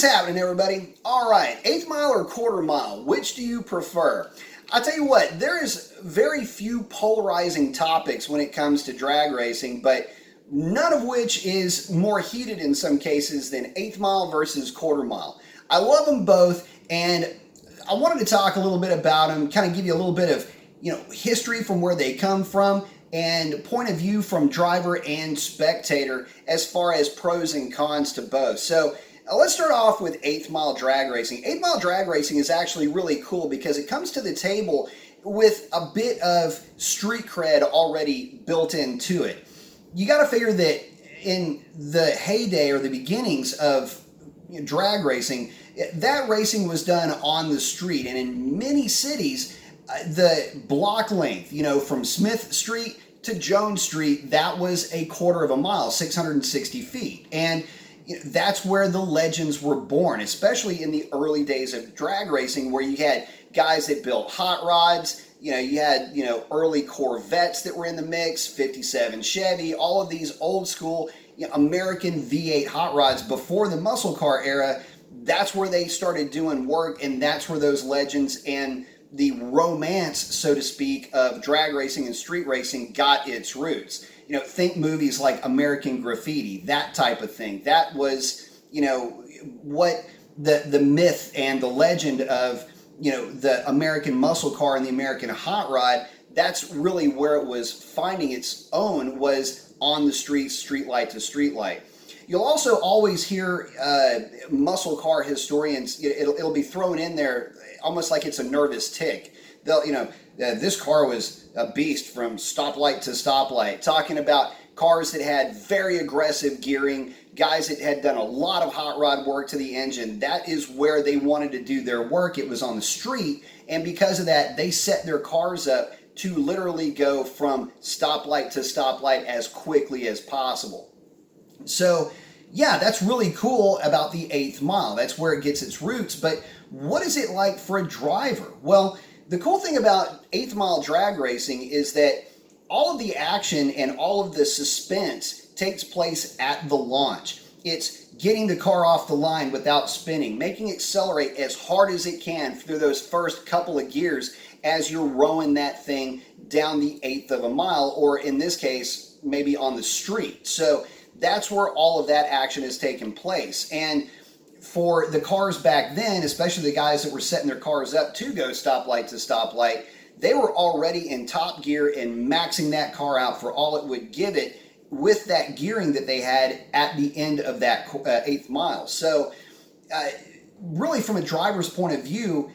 is happening, everybody? All right, eighth mile or quarter mile, which do you prefer? I'll tell you what, there is very few polarizing topics when it comes to drag racing, but none of which is more heated in some cases than eighth mile versus quarter mile. I love them both, and I wanted to talk a little bit about them, kind of give you a little bit of history from where they come from, and point of view from driver and spectator as far as pros and cons to both. So let's start off with eighth mile drag racing. Eighth mile drag racing is actually really cool because it comes to the table with a bit of street cred already built into it. You got to figure that in the heyday or the beginnings of drag racing, that racing was done on the street, and in many cities the block length, from Smith Street to Jones Street, that was a quarter of a mile, 660 feet. And that's where the legends were born, especially in the early days of drag racing, where you had guys that built hot rods. You had, early Corvettes that were in the mix, 57 Chevy, all of these old school American V8 hot rods before the muscle car era. That's where they started doing work, and that's where those legends and the romance, so to speak, of drag racing and street racing got its roots. Think movies like American Graffiti, that type of thing. That was, what the myth and the legend of, the American muscle car and the American hot rod, that's really where it was finding its own, was on the streets, street light to street light. You'll also always hear muscle car historians, it'll be thrown in there almost like it's a nervous tick. They'll, this car was a beast from stoplight to stoplight, talking about cars that had very aggressive gearing, guys that had done a lot of hot rod work to the engine. That is where they wanted to do their work. It was on the street, and because of that, they set their cars up to literally go from stoplight to stoplight as quickly as possible. So yeah, that's really cool about the eighth mile. That's where it gets its roots. But what is it like for a driver? Well, the cool thing about eighth mile drag racing is that all of the action and all of the suspense takes place at the launch. It's getting the car off the line without spinning, making it accelerate as hard as it can through those first couple of gears as you're rowing that thing down the eighth of a mile, or in this case, maybe on the street. So that's where all of that action is taking place. And for the cars back then, especially the guys that were setting their cars up to go stoplight to stoplight, they were already in top gear and maxing that car out for all it would give it with that gearing that they had at the end of that eighth mile. So really, from a driver's point of view,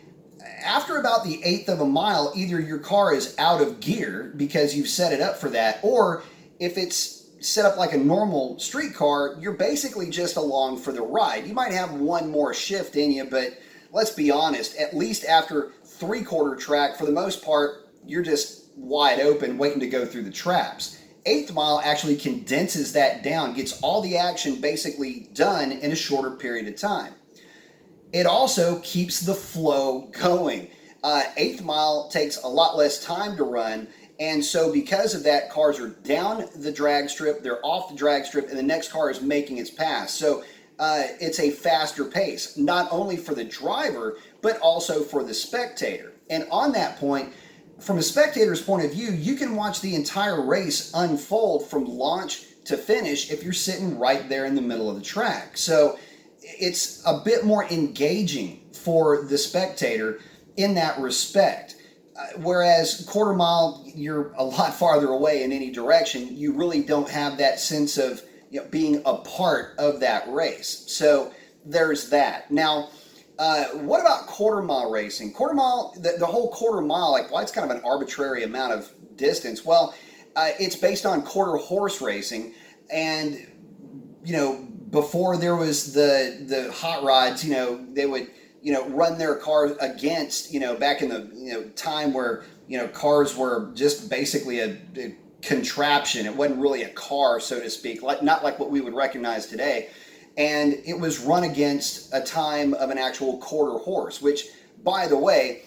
after about the eighth of a mile, either your car is out of gear because you've set it up for that, or if it's set up like a normal street car, you're basically just along for the ride. You might have one more shift in you, but let's be honest, at least after three-quarter track, for the most part, you're just wide open waiting to go through the traps. Eighth mile actually condenses that down, gets all the action basically done in a shorter period of time. It also keeps the flow going. Eighth mile takes a lot less time to run, and so because of that, cars are down the drag strip, they're off the drag strip, and the next car is making its pass. So it's a faster pace, not only for the driver, but also for the spectator. And on that point, from a spectator's point of view, you can watch the entire race unfold from launch to finish if you're sitting right there in the middle of the track. So it's a bit more engaging for the spectator in that respect. Whereas quarter mile, you're a lot farther away in any direction. You really don't have that sense of being a part of that race. So there's that. Now, what about quarter mile racing? Quarter mile, the whole quarter mile, like, why it's kind of an arbitrary amount of distance? Well, it's based on quarter horse racing, and before there was the hot rods, they would run their cars against, back in the time where cars were just basically a contraption. It wasn't really a car, so to speak, not like what we would recognize today. And it was run against a time of an actual quarter horse, which, by the way,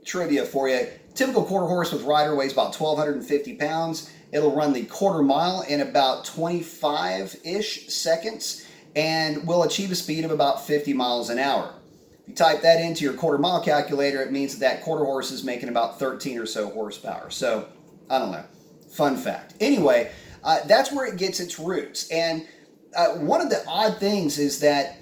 trivia for you, typical quarter horse with rider weighs about 1,250 pounds. It'll run the quarter mile in about 25-ish seconds. and will achieve a speed of about 50 miles an hour. If you type that into your quarter mile calculator, it means that quarter horse is making about 13 or so horsepower. So, I don't know. Fun fact. Anyway, that's where it gets its roots. And one of the odd things is that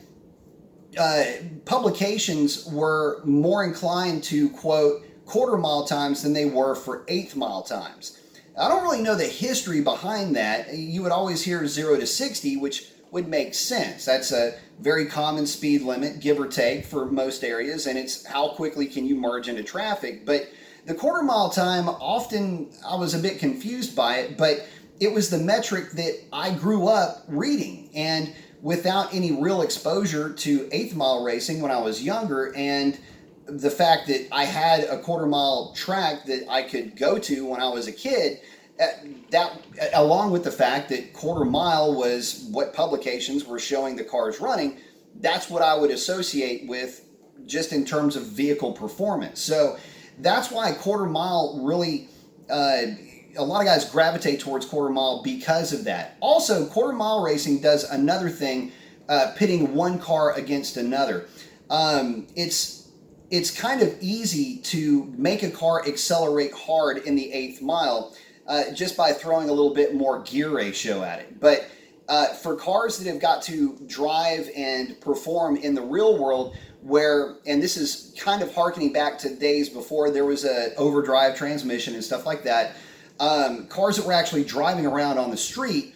publications were more inclined to quote quarter mile times than they were for eighth mile times. I don't really know the history behind that. You would always hear 0 to 60, which would make sense. That's a very common speed limit, give or take, for most areas, and it's how quickly can you merge into traffic. But the quarter mile time, often I was a bit confused by it, but it was the metric that I grew up reading. And without any real exposure to eighth mile racing when I was younger, and the fact that I had a quarter mile track that I could go to when I was a kid, that along with the fact that quarter mile was what publications were showing the cars running, that's what I would associate with just in terms of vehicle performance. So that's why quarter mile really, a lot of guys gravitate towards quarter mile because of that. Also, quarter mile racing does another thing, pitting one car against another. It's kind of easy to make a car accelerate hard in the eighth mile just by throwing a little bit more gear ratio at it. But for cars that have got to drive and perform in the real world, where, and this is kind of harkening back to days before there was a overdrive transmission and stuff like that, cars that were actually driving around on the street,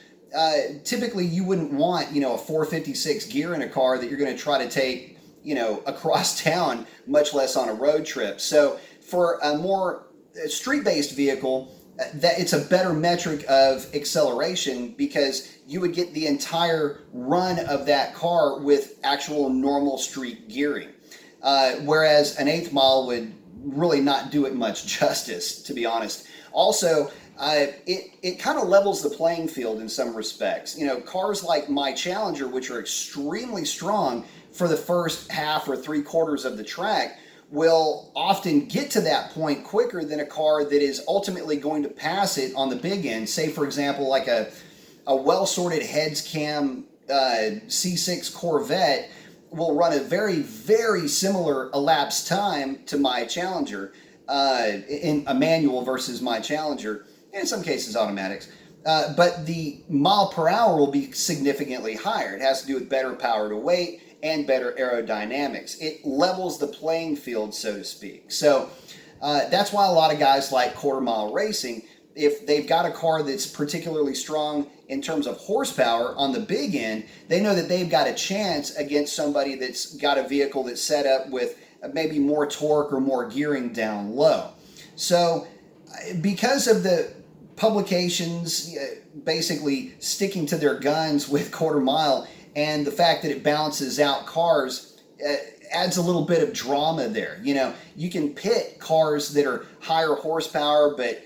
typically you wouldn't want, a 456 gear in a car that you're going to try to take, across town, much less on a road trip. So for a more street-based vehicle, that it's a better metric of acceleration because you would get the entire run of that car with actual normal street gearing. Whereas an eighth mile would really not do it much justice, to be honest. Also, it kind of levels the playing field in some respects. Cars like my Challenger, which are extremely strong for the first half or three quarters of the track, will often get to that point quicker than a car that is ultimately going to pass it on the big end. Say, for example, like a well-sorted heads cam C6 Corvette will run a very, very similar elapsed time to my Challenger, in a manual versus my Challenger, and in some cases automatics. But the mile per hour will be significantly higher. It has to do with better power to weight and better aerodynamics. It levels the playing field, so to speak. So that's why a lot of guys like quarter mile racing. If they've got a car that's particularly strong in terms of horsepower on the big end, they know that they've got a chance against somebody that's got a vehicle that's set up with maybe more torque or more gearing down low. So because of the publications basically sticking to their guns with quarter mile, and the fact that it balances out cars adds a little bit of drama there. You can pit cars that are higher horsepower, but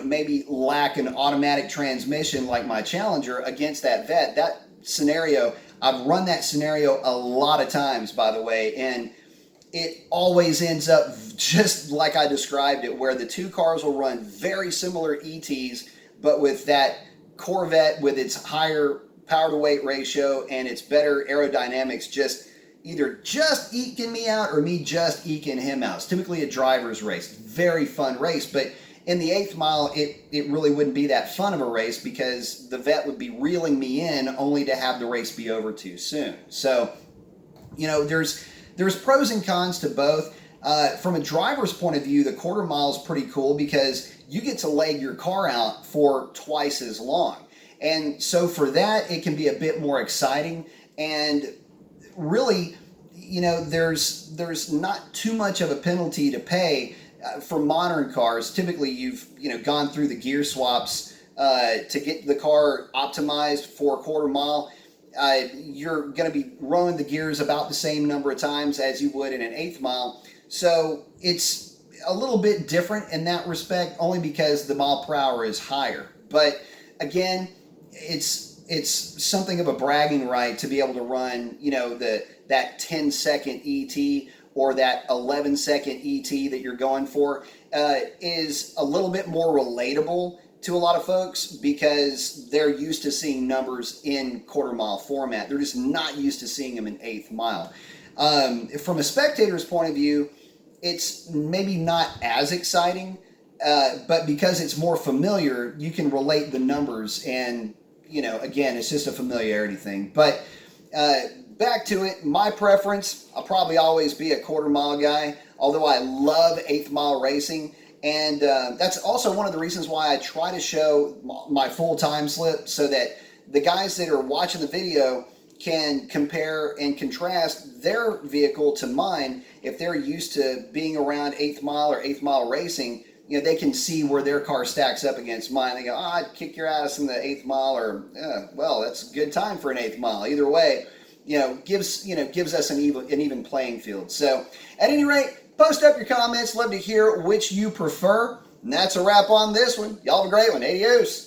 maybe lack an automatic transmission like my Challenger against that Vet. That scenario, I've run that scenario a lot of times, by the way, and it always ends up just like I described it, where the two cars will run very similar ETs, but with that Corvette with its higher power to weight ratio and its better aerodynamics either just eking me out or me just eking him out. It's typically a driver's race. Very fun race, but in the eighth mile, it really wouldn't be that fun of a race because the Vet would be reeling me in only to have the race be over too soon. So, there's pros and cons to both. From a driver's point of view, the quarter mile is pretty cool because you get to leg your car out for twice as long. And so for that, it can be a bit more exciting. And really, there's not too much of a penalty to pay for modern cars. Typically, you've gone through the gear swaps to get the car optimized for a quarter mile. You're going to be rolling the gears about the same number of times as you would in an eighth mile. So it's a little bit different in that respect, only because the mile per hour is higher. But again, it's something of a bragging right to be able to run, that 10-second ET or that 11-second ET that you're going for is a little bit more relatable to a lot of folks because they're used to seeing numbers in quarter mile format. They're just not used to seeing them in eighth mile. From a spectator's point of view, it's maybe not as exciting, but because it's more familiar, you can relate the numbers, and again, it's just a familiarity thing. But back to it, my preference, I'll probably always be a quarter mile guy, although I love eighth mile racing. And that's also one of the reasons why I try to show my full time slip, so that the guys that are watching the video can compare and contrast their vehicle to mine. If they're used to being around eighth mile or eighth mile racing, they can see where their car stacks up against mine. They go, oh, I'd kick your ass in the eighth mile, or well, that's a good time for an eighth mile. Either way, gives us an even playing field. So at any rate, post up your comments. Love to hear which you prefer. And that's a wrap on this one. Y'all have a great one. Adios.